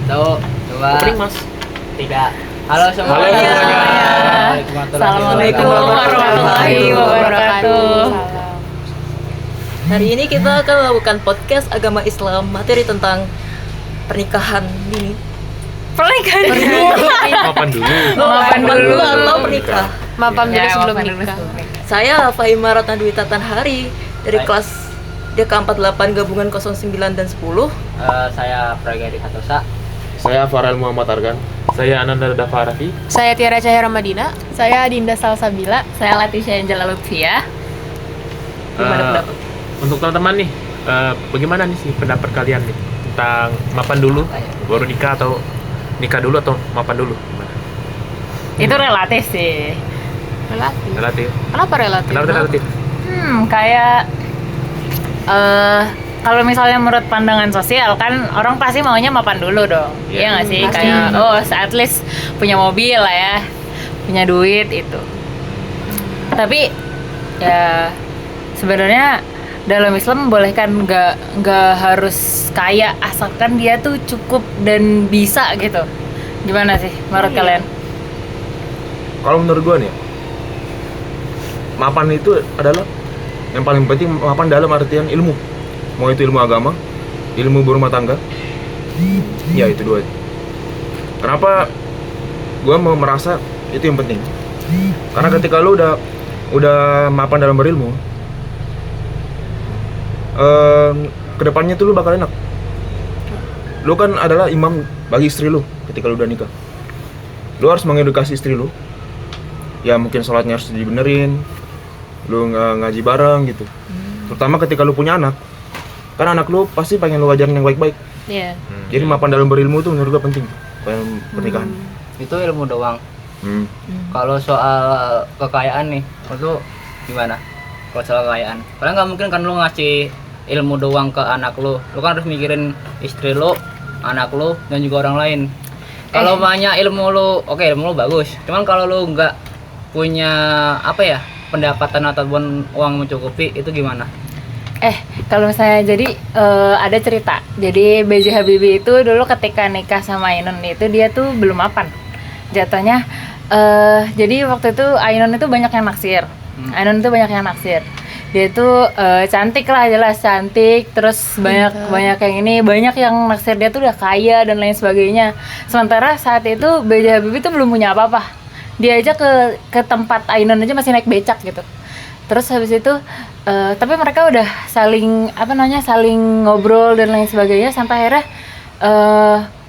Satu, dua, Opening mas. tiga. Halo semuanya. Halo semuanya. Assalamualaikum warahmatullahi wabarakatuh. Hari ini kita akan melakukan podcast agama Islam, materi tentang pernikahan dini. Mapan dulu. Mapan dulu atau pernikah. Mapan dulu sebelum nikah. Saya Fahima Ratna Dwi Tatanhari dari kelas DK48 gabungan 09 dan 10. Saya Pragadi Hatosa. Saya Farel Muhammad Argan. Saya Ananda Dafa Arafi. Saya Tiara Cahaya Ramadina. Saya Dinda Salsabila. Saya Latisha Angela Lutfia. Gimana pendapat? Untuk teman-teman nih, bagaimana nih sih pendapat kalian nih tentang mapan dulu, baru nikah atau nikah dulu atau mapan dulu? Gimana? Itu relatif sih. Relatif. Kenapa relatif? Kenapa relatif? Kayak kalau misalnya menurut pandangan sosial kan orang pasti maunya mapan dulu dong. Iya nggak sih? pasti. Kayak at least punya mobil lah ya, punya duit itu. Tapi ya sebenarnya dalam Islam membolehkan nggak harus kaya asalkan dia tuh cukup dan bisa gitu. Gimana sih menurut kalian? Kalau menurut gua nih, mapan itu adalah yang paling penting. Mapan dalam artian ilmu, mau itu ilmu agama, ilmu berumah tangga, ya itu dua. Kenapa gua mau merasa itu yang penting? Karena ketika lu udah mapan dalam berilmu, kedepannya tuh lu bakal enak. Lu kan adalah imam bagi istri lu ketika lu udah nikah. Lu harus mengedukasi istri lu. Ya mungkin sholatnya harus dibenerin, lu ngaji bareng gitu. Terutama ketika lu punya anak, kan anak lu pasti pengen lu ajarin yang baik-baik. Iya. Jadi mapan dalam berilmu tuh menurut gua penting dalam pernikahan. Itu ilmu doang. Kalau soal kekayaan nih, itu gimana? Kalau soal kekayaan, karena nggak mungkin kan lu ngasih ilmu doang ke anak lu kan harus mikirin istri lu, anak lu, dan juga orang lain. Kalau banyak ilmu lu, oke, ilmu lu bagus. Cuman kalau lu nggak punya pendapatan ataupun uang mencukupi, itu gimana? Kalau misalnya jadi ada cerita. Jadi B.J. Habibie itu dulu ketika nikah sama Ainun itu dia tuh belum mapan. Jatuhnya jadi waktu itu Ainun itu banyak yang naksir. Dia tuh cantik lah, jelas cantik. Terus banyak yang ini, banyak yang naksir dia tuh udah kaya dan lain sebagainya. Sementara saat itu B.J. Habibie tuh belum punya apa-apa. Dia aja ke tempat Ainun aja masih naik becak gitu. Terus habis itu tapi mereka udah saling ngobrol dan lain sebagainya sampai akhirnya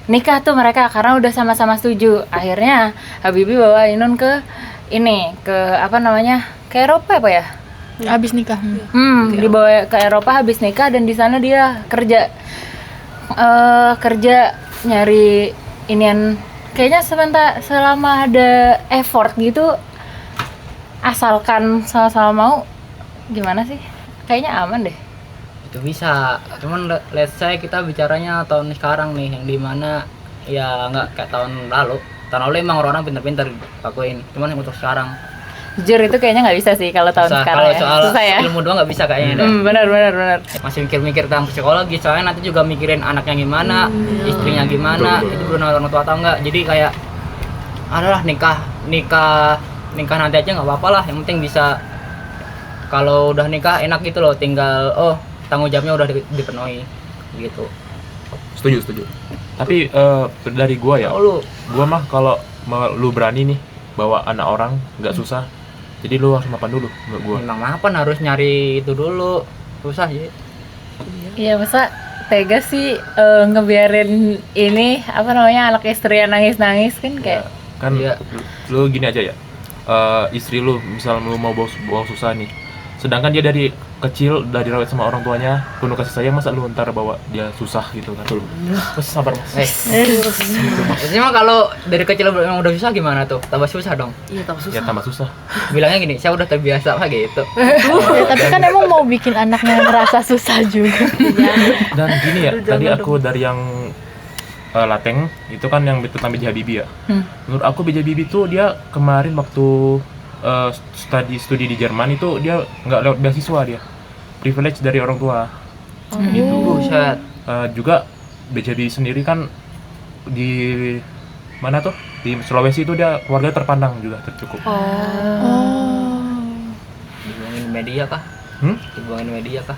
nikah tuh mereka karena udah sama-sama setuju. Akhirnya Habibie bawa Ainun ke Eropa apa ya? Habis nikah. Dibawa ke Eropa habis nikah dan di sana dia kerja nyari inian. Kayaknya selama ada effort gitu, asalkan sama-sama mau, gimana sih? Kayaknya aman deh. Itu bisa, cuman let's say kita bicaranya tahun sekarang nih, yang dimana ya nggak kayak tahun lalu emang orang-orang pintar-pintar pakuin, cuman yang untuk sekarang Jujur itu kayaknya nggak bisa sih kalau tahun sekarang kalau ya. soal Susah ya. ilmu doang nggak bisa kayaknya deh. Benar. Masih mikir-mikir tentang psikologi, soalnya nanti juga mikirin anaknya gimana, istrinya gimana, itu belum orang tua atau enggak. Jadi kayak adalah nikah nanti aja nggak apa-apa lah, yang penting bisa, kalau udah nikah enak gitu loh, tinggal tanggung jawabnya udah dipenuhi gitu. Setuju. Tapi dari gua ya, gua mah kalau lu berani nih bawa anak orang nggak susah, jadi lu harus mapan dulu menurut gua. Memang mapan harus nyari itu dulu, susah sih. Iya, masa tega sih ngebiarin ini anak istri yang nangis kan kayak Kan lu gini aja ya, istri lu misal lu mau bawa susah nih, sedangkan dia dari kecil udah dirawat sama orang tuanya penuh kasih sayang, masa lu ntar bawa dia susah gitu kan? Mas sabar mas. Jadi mah kalau dari kecil memang udah susah gimana tuh? Tambah susah dong. Iya, tambah susah. Ya tambah susah. Bilangnya gini, saya udah terbiasa lah gitu. Ya, tapi kan emang mau bikin anaknya ngerasa susah juga. Dan gini ya, tadi aku dari yang Lateng itu kan yang tentang B.J. Habibie ya. Menurut aku B.J. Habibie tuh dia kemarin waktu studi di Jerman itu dia nggak lewat beasiswa, dia privilege dari orang tua. Gitu. Buset. Juga B.J. Habibie sendiri kan di mana tuh di Sulawesi itu dia keluarga terpandang juga tercukup. Dibuangin media kah? Dibuangin media kah?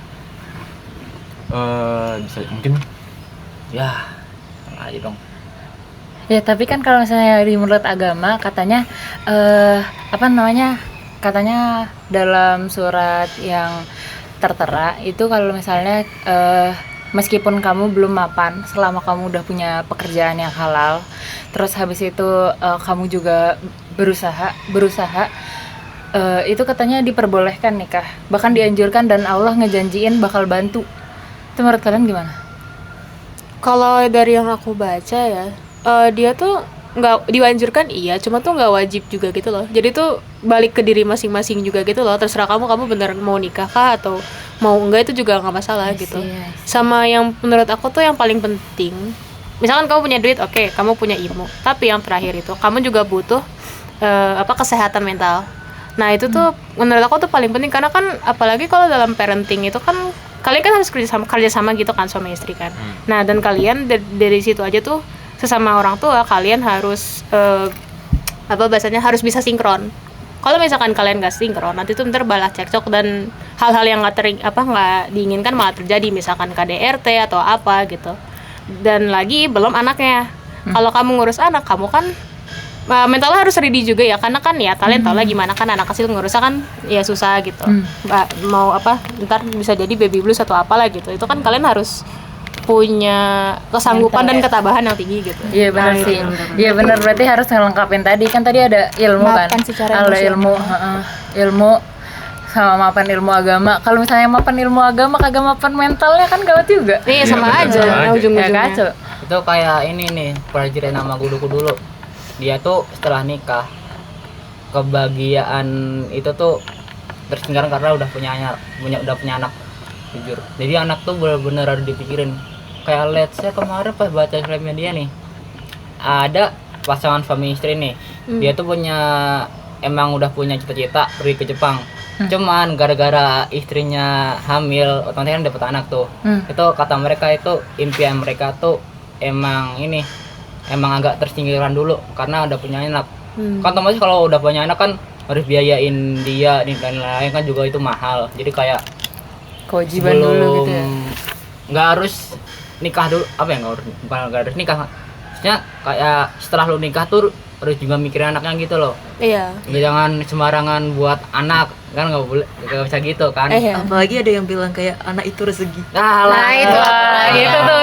Bisa mungkin Ya, salah aja dong. Ya tapi kan kalau misalnya di menurut agama katanya katanya dalam surat yang tertera itu kalau misalnya meskipun kamu belum mapan selama kamu udah punya pekerjaan yang halal, terus habis itu kamu juga berusaha itu katanya diperbolehkan nikah, bahkan dianjurkan dan Allah ngejanjiin bakal bantu. Itu menurut kalian gimana? Kalau dari yang aku baca ya, dia tuh nggak dianjurkan iya, cuma tuh nggak wajib juga gitu loh. Jadi tuh balik ke diri masing-masing juga gitu loh. Terserah kamu bener mau nikah kah atau mau enggak, itu juga nggak masalah gitu. Sama yang menurut aku tuh yang paling penting, misalkan kamu punya duit, oke, kamu punya ilmu, tapi yang terakhir itu kamu juga butuh kesehatan mental. Nah itu tuh menurut aku tuh paling penting, karena kan apalagi kalau dalam parenting itu kan kalian kan harus kerja sama gitu kan, suami istri kan. Nah dan kalian dari situ aja tuh sesama orang tua kalian harus harus bisa sinkron. Kalau misalkan kalian gak sinkron, nanti tuh ntar balah cekcok dan hal-hal yang nggak diinginkan malah terjadi, misalkan KDRT atau apa gitu. Dan lagi belum anaknya. Kalau kamu ngurus anak, kamu kan mentalnya harus ready juga ya, karena kan ya kalian tau lah gimana kan anak kecil ngurusnya kan ya susah gitu. Mau ntar bisa jadi baby blues atau apalah gitu. Itu kan kalian harus punya kesanggupan dan ketabahan yang tinggi gitu. Iya benar sih. Iya benar, berarti harus ngelengkapin tadi kan ada ilmu kan. Ada ilmu sama mapan ilmu agama. Kalau misalnya mapan ilmu agama kagak mapan mentalnya kan gawat juga. Iya sama aja ujung-ujungnya. Kacau. Itu kayak ini nih, pelajaran nama guruku dulu. Dia tuh setelah nikah kebahagiaan itu tuh tertinggal karena udah punya anak, jujur. Jadi anak tuh benar-benar harus dipikirin. Kayak let's say kemarin pas baca sosial media nih, ada pasangan suami istri nih, dia tuh emang udah punya cita-cita pergi ke Jepang. Cuman gara-gara istrinya hamil, otomatis kan dapat anak tuh. Itu kata mereka itu impian mereka tuh emang agak tersingkirkan dulu karena udah punya anak. Kan otomatis kalau udah punya anak kan harus biayain dia dan lain-lain kan juga itu mahal. Jadi kayak kewajiban dulu gitu ya. Nggak harus nikah dulu, bukan harus nikah. Maksudnya kayak setelah lu nikah tuh harus juga mikirin anaknya gitu loh. Iya. Jangan sembarangan buat anak, kan nggak bisa gitu kan. Apalagi ada yang bilang kayak anak itu rezeki. Nah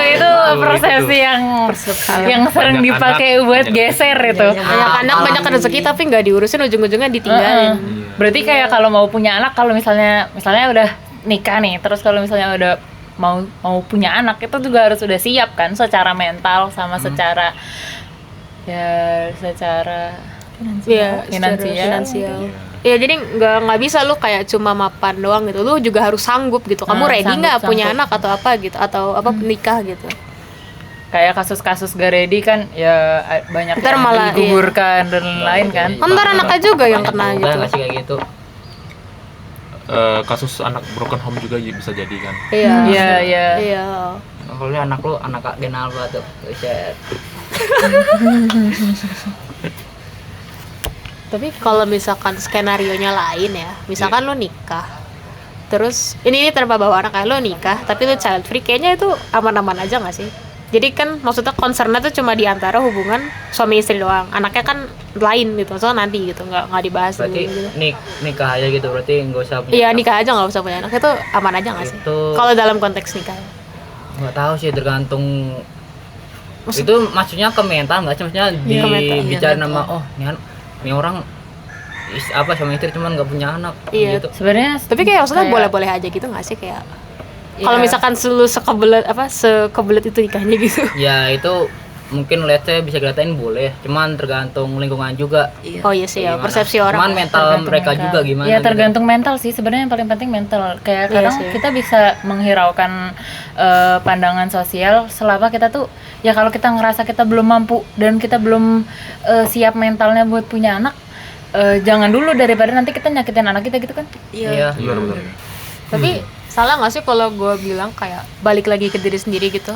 itu persepsi yang sering dipakai buat geser itu. Banyak anak banyak rezeki tapi nggak diurusin, ujung-ujungnya ditinggalin. Berarti kayak kalau mau punya anak, kalau misalnya udah nikah nih, terus kalau misalnya udah mau punya anak, itu juga harus udah siap kan secara mental sama secara finansial. Ya jadi nggak bisa lu kayak cuma mapan doang gitu, lu juga harus sanggup gitu. Kamu ready nggak punya anak atau apa gitu, atau nikah gitu. Kayak kasus-kasus gak ready kan ya banyak ntar yang malah digugurkan dan lain kan. Ntar anaknya juga yang kena gitu. Masih kayak gitu. Kasus anak broken home juga bisa jadi kan. Iya. Kalau anak lu anak Kak Genalba tuh. Tapi kalau misalkan skenarionya lain ya, misalkan lo nikah, terus ini tanpa bawa anak, kayak lo nikah tapi lo child free, kayaknya itu aman-aman aja nggak sih? Jadi kan maksudnya concernnya tuh cuma di antara hubungan suami istri doang, anaknya kan lain gitu, soalnya nanti gitu nggak dibahas. Berarti gitu. nikah aja gitu, berarti nggak usah punya. Iya nikah aja nggak usah punya anak, itu aman aja nggak sih? Kalau dalam konteks nikah? Nggak tahu sih, tergantung. Itu maksudnya ke mental nggak sih, maksudnya dibicara nama ini orang suami istri cuman nggak punya anak. Iya. Gitu. Sebenarnya tapi kayak maksudnya boleh-boleh aja gitu nggak sih, kayak kalau misalkan lu sekebelet itu nikahnya gitu. Ya itu mungkin let's say bisa dikatain boleh, cuman tergantung lingkungan juga. Oh iya sih ya, persepsi orang. Cuman mental mereka juga gimana. Ya tergantung mental sih, sebenarnya yang paling penting mental. Kayak kadang kita bisa menghiraukan pandangan sosial selama kita tuh ya kalau kita ngerasa kita belum mampu dan kita belum siap mentalnya buat punya anak, jangan dulu daripada nanti kita nyakitin anak kita gitu kan. Iya. Benar. Tapi salah nggak sih kalau gue bilang kayak balik lagi ke diri sendiri gitu?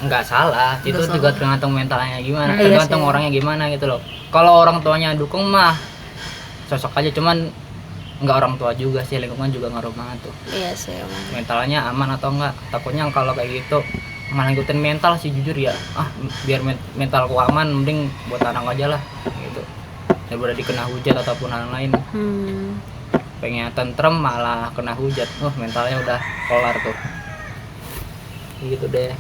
nggak salah, itu Nggak juga salah. tergantung mentalnya gimana, Iya tergantung sih. orangnya gimana gitu loh. Kalau orang tuanya dukung mah cocok aja, cuman nggak orang tua juga sih, lingkungan juga ngaruh banget tuh. Iya sih emang. Mentalnya aman atau enggak, takutnya kalau kayak gitu malah ngikutin mental sih jujur ya. Biar mentalku aman mending buat anak aja lah gitu, daripada dikena hujat ataupun hal lain. Pengen tentrem malah kena hujat, mentalnya udah kelar tuh gitu deh.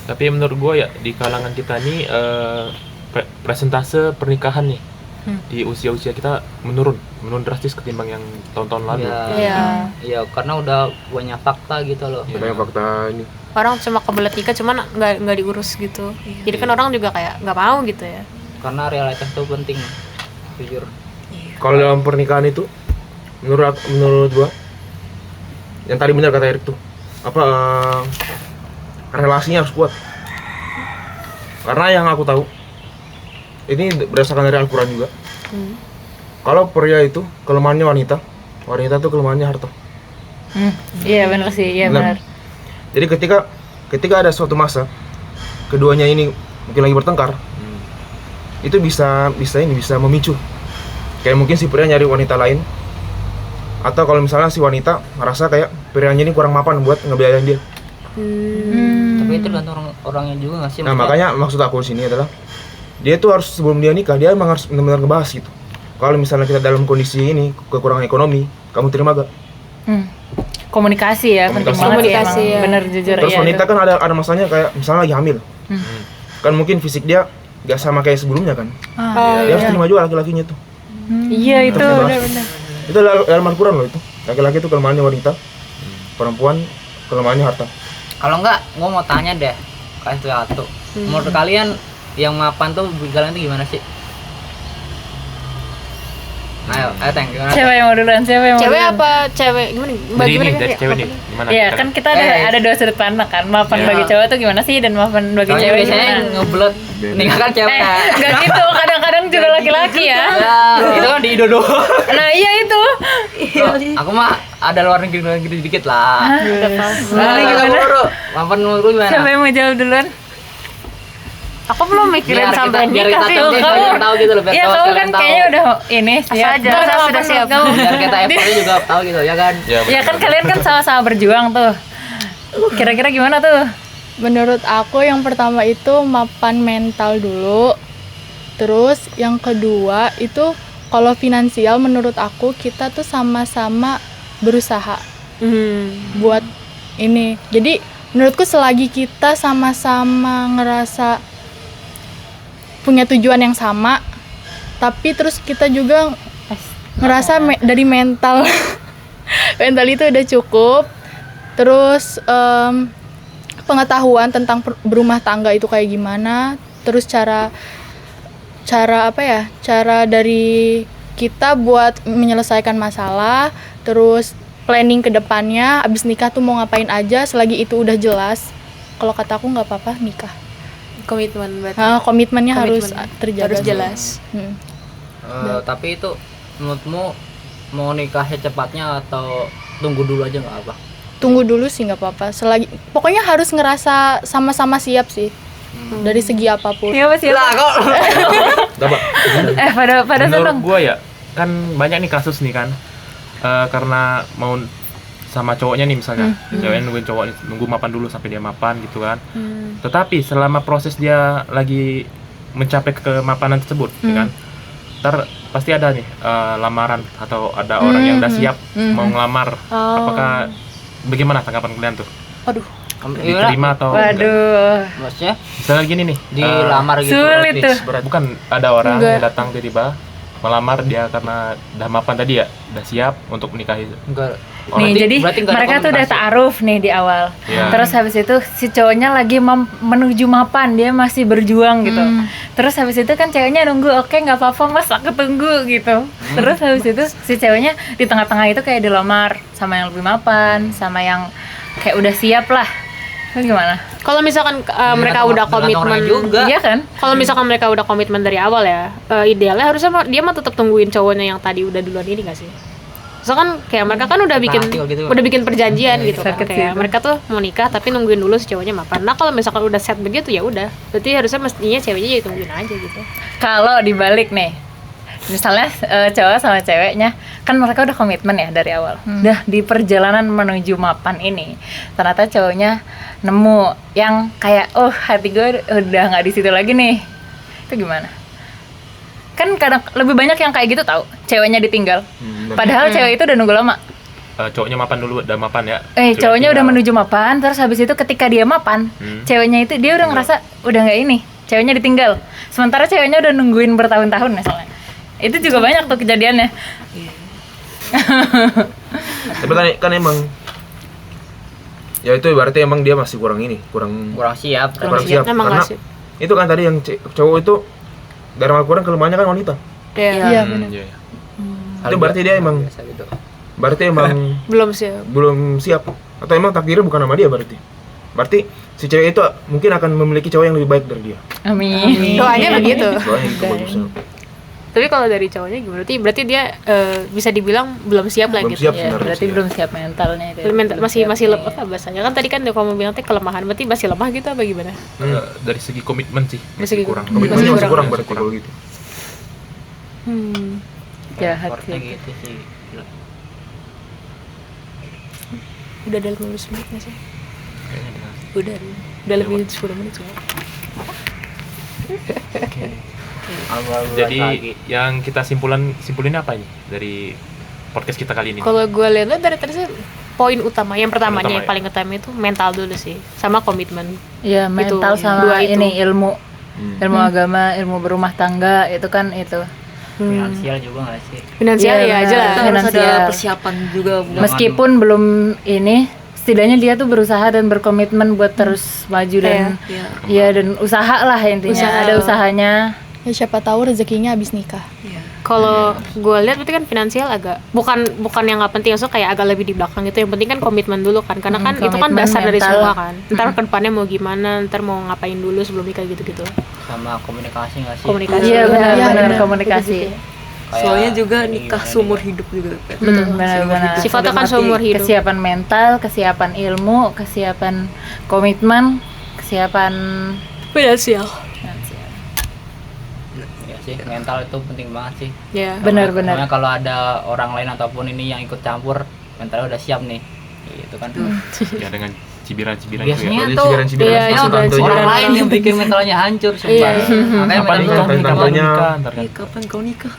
Tapi menurut gue ya di kalangan kita nih presentase pernikahan nih di usia-usia kita menurun drastis ketimbang yang tahun-tahun lalu. Iya, karena udah banyak fakta gitu loh. Banyak fakta ini. Orang cuma kebelet nikah cuman nggak diurus gitu. Jadi kan orang juga kayak nggak mau gitu ya. Karena realitas tuh penting, jujur. Kalau dalam pernikahan itu menurut gua yang tadi benar kata Erik tuh, relasinya harus kuat. Karena yang aku tahu ini berdasarkan dari Al-Quran juga. Kalau pria itu kelemahannya wanita tuh kelemahannya harta. Iya benar sih, iya benar. Jadi ketika ada suatu masa keduanya ini mungkin lagi bertengkar, itu bisa memicu. Kayak mungkin si pria nyari wanita lain, atau kalau misalnya si wanita ngerasa kayak prianya ini kurang mapan buat ngebiayain dia. Tapi itu tergantung orangnya juga nggak sih? Nah, Maksudnya, makanya maksud aku di sini adalah dia tuh harus sebelum dia nikah dia emang harus benar-benar ngebahas gitu. Kalau misalnya kita dalam kondisi ini kekurangan ekonomi, kamu terima gak? Komunikasi ya, penting Komunikasi. banget Komunikasi, sih emang. ya. Bener jujur Terus ya. wanita kan ada masanya kayak misalnya lagi hamil. Kan mungkin fisik dia gak sama kayak sebelumnya kan. Dia harus terima juga laki-lakinya tuh. Iya itu Harus dibahas. benar-benar. Itu dalam Al-Quran loh itu. Laki-laki itu kelemahannya wanita, perempuan kelemahannya harta. kalau enggak, gua mau tanya deh, kasih satu. Menurut kalian yang mapan tuh kalian tuh gimana sih? Ayo, Teng, gimana? Siapa yang mau duluan? Cewek apa cewek gimana? Dari ini, dari cewek nih, gimana? Iya kan kita ada dua sudut pandang kan. Mapan bagi cowok tuh gimana sih dan mapan bagi Soalnya cewek biasanya gimana? ngeblot nikah kan cewek. Enggak gitu, kadang-kadang juga laki-laki ya. Ya, itu kan di Indo doang. Nah iya itu. Aku mah ada luar negeri dikit lah. Gimana, Kita gimana? buru. Mapan menurut lu gimana? Siapa yang mau jawab duluan? Aku belum mikirin sampai biar nikah kita sih. tahu, biar tahu gitu loh, biar Iya tahu kamu sekalian kan tahu. kayaknya udah ini siap. aja, Kamu saya mapan sudah siap. kamu. Biar kita effortnya juga tahu gitu ya kan. Ya kan kalian kan sama-sama berjuang tuh. Kira-kira gimana tuh? Menurut aku yang pertama itu mapan mental dulu. Terus yang kedua itu kalau finansial menurut aku kita tuh sama-sama berusaha buat ini. Jadi menurutku selagi kita sama-sama ngerasa punya tujuan yang sama, tapi terus kita juga ngerasa dari mental mental itu udah cukup. Terus pengetahuan tentang berumah tangga itu kayak gimana, terus cara apa ya, cara dari kita buat menyelesaikan masalah, terus planning ke depannya, abis nikah tuh mau ngapain aja, selagi itu udah jelas. Kalau kataku nggak apa-apa nikah. Komitmen berarti. Komitmennya harus Komitmen. terjaga. Harus jelas. Tapi itu menurutmu mau nikah secepatnya atau tunggu dulu aja nggak apa? Tunggu dulu sih nggak apa-apa. Selagi pokoknya harus ngerasa sama-sama siap sih. Dari segi apapun. Siapa sih? Lah kok Dapat. Pada Menurut seneng. gue ya, kan banyak nih kasus nih kan, karena mau sama cowoknya nih misalnya, ceweknya nungguin cowok nunggu mapan dulu sampai dia mapan gitu kan. Tetapi selama proses dia lagi mencapai kemapanan tersebut, ya kan, ntar pasti ada nih lamaran atau ada orang yang udah siap mau ngelamar. Apakah bagaimana tanggapan kalian tuh? Aduh. Diterima atau enggak? Waduh. Maksudnya Misalnya gini nih, dilamar gitu. Sulit tuh. bukan ada orang yang datang tiba-tiba melamar dia karena udah mapan tadi ya, udah siap untuk menikahi. Enggak. Nih jadi berarti nggak ada mereka tuh udah komunikasi. ta'aruf nih di awal. Iya. Terus habis itu si cowoknya lagi menuju mapan, dia masih berjuang gitu. Terus habis itu kan ceweknya nunggu, oke nggak apa-apa mas aku tunggu gitu. Terus habis itu si ceweknya di tengah-tengah itu kayak dilamar sama yang lebih mapan, sama yang kayak udah siap lah. Itu gimana? Kalau misalkan mereka udah Tergantung komitmen orangnya juga. Iya kan? Kalau misalkan mereka udah komitmen dari awal ya, idealnya harusnya dia mah tetap tungguin cowoknya yang tadi udah duluan ini gak sih? So kan kayak mereka kan udah bikin Nanti gitu. udah bikin perjanjian gitu kan. Sakit Kayak sih. mereka tuh mau nikah tapi nungguin dulu si cowoknya mapan. Nah kalau misalkan udah set begitu ya udah. Berarti harusnya mestinya ceweknya ya tungguin aja gitu. Kalau dibalik nih, misalnya cowok sama ceweknya kan mereka udah komitmen ya dari awal. Udah di perjalanan menuju mapan ini, ternyata cowoknya nemu yang kayak oh hati gue udah nggak di situ lagi nih. Itu gimana? Kan kadang lebih banyak yang kayak gitu tahu, ceweknya ditinggal. Padahal cewek itu udah nunggu lama. Cowoknya mapan dulu, udah mapan ya. Cowoknya udah menuju mapan, terus habis itu ketika dia mapan, ceweknya itu dia udah ngerasa udah nggak ini, ceweknya ditinggal. Sementara ceweknya udah nungguin bertahun-tahun misalnya. Itu juga banyak tuh kejadiannya. Tapi kan emang ya itu berarti emang dia masih kurang siap. kurang siap Emang karena nggak siap. itu kan tadi yang cowok itu dari Al-Quran kelemahannya kan wanita. Iya benar. Iya. Itu berarti dia emang Biasa gitu. berarti emang Belum siap. belum siap atau emang takdirnya bukan sama dia berarti si cewek itu mungkin akan memiliki cowok yang lebih baik dari dia. Amin. Doanya begitu. Soalnya itu bagusnya. Tapi kalau dari cowoknya gimana? Berarti dia bisa dibilang belum siap lah Belum gitu. siap. Ya, Sebenarnya berarti sih, belum siap mentalnya itu. Masih lemah apa bahasanya kan tadi kan kamu bilang teh kelemahan berarti masih lemah gitu apa gimana? Dari segi komitmen sih Masih kurang. Komitmennya masih kurang Masih berarti kalau gitu. Jahat Effortnya sih. gitu sih. Udah dalam 15 menit nggak sih? Kayaknya dengan- Udah lebih 10 menit juga. Jadi yang kita simpulin apa ini dari podcast kita kali ini? Kalau gue lihat dari tadi sih poin utama yang pertamanya Poin utama yang paling utama itu mental dulu sih sama komitmen. Ya mental Itu, sama dua itu. ini ilmu agama, ilmu berumah tangga itu kan itu. Finansial juga nggak sih? Finansial Iya, ya aja benar. lah. Kita harus ada Finansial. persiapan juga buat Meskipun belum ini, setidaknya dia tuh berusaha dan berkomitmen buat terus maju dan Iya. ya dan usaha lah intinya. Usaha. Ada usahanya. Ya siapa tahu rezekinya habis nikah. Kalau gue lihat berarti kan finansial agak bukan yang nggak penting, maksudnya kayak agak lebih di belakang gitu. Yang penting kan komitmen dulu kan, karena kan itu kan komitmen, dasar dari mental. semua kan. Ntar ke depannya mau gimana, ntar mau ngapain dulu sebelum nikah gitu-gitu. Sama komunikasi nggak sih? Komunikasi. Iya benar Iya, benar benar. komunikasi. Kayak soalnya juga ini nikah gimana seumur nih? hidup juga kan. Benar-benar. Sifatnya kan seumur hidup. Kesiapan mental, kesiapan ilmu, kesiapan komitmen, kesiapan Finansial. Ya sih, mental itu penting banget sih. Ya. Benar-benar. Soalnya kalau ada orang lain ataupun ini yang ikut campur, mentalnya udah siap nih. Gitu kan. Ya dengan cibiran-cibiran itu Biasanya ya. Ada tuh cibiran-cibiran iya, sama cibiran- tantenya. orang lain yang bikin mentalnya hancur sumpah. Makanya Kapan mental nikah? tuh Kapan nikah? Ntar kan. Kapan kau nikah?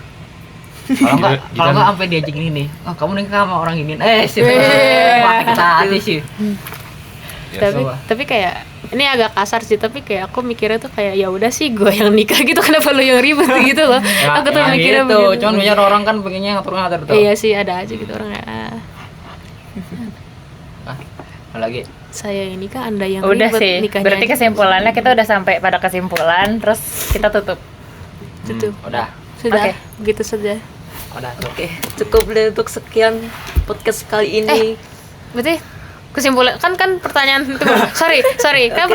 kalau nggak sampai diajak ini, oh kamu nikah sama orang ini, sih, wah kita hati sih. Ya, Tapi kayak ini agak kasar sih, tapi kayak aku mikirnya tuh kayak ya udah sih gue yang nikah gitu, kenapa lu yang ribet gitu loh. Aku tuh Ya mikirnya gitu. begitu. Cuman banyak orang kan pengennya ngatur-ngatur tuh. Iya sih, ada aja gitu orang. Lagi Saya ini kan Anda yang udah ribet sih. nikahnya Berarti aja. kesimpulannya kita udah sampai pada kesimpulan, terus kita tutup. Tutup. udah, Sudah, Oke. begitu saja. udah tuh. Oke, cukup deh untuk sekian podcast kali ini. Berarti kesimpulan kan pertanyaan tunggu, sorry kan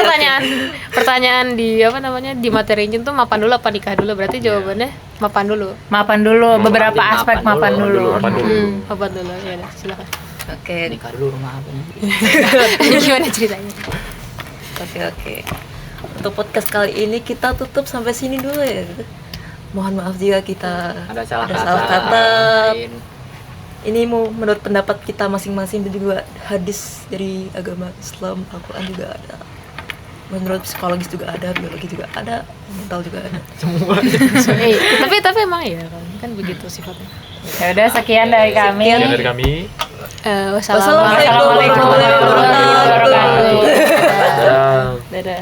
pertanyaan di apa namanya di materi tuh mapan dulu apa nikah dulu, berarti jawabannya mapan dulu. Mapan dulu, beberapa mapan aspek dulu, mapan dulu. Apa dulu? Mapan dulu ya udah silakan. Oke, Nikah dulu rumah apa nih? Gimana ceritanya? oke. Untuk podcast kali ini kita tutup sampai sini dulu ya. Mohon maaf jika kita Ada salah ada kata. salah kata. lain. Ini mau menurut pendapat kita masing-masing, dan juga hadis dari agama Islam, Al-Quran juga ada. Menurut psikologis juga ada, biologi juga ada, mental juga ada. Tapi emang ya kan begitu sifatnya. Ya udah sekian dari kami. Sekian dari kami. Wassalamualaikum warahmatullahi wabarakatuh. Dadah.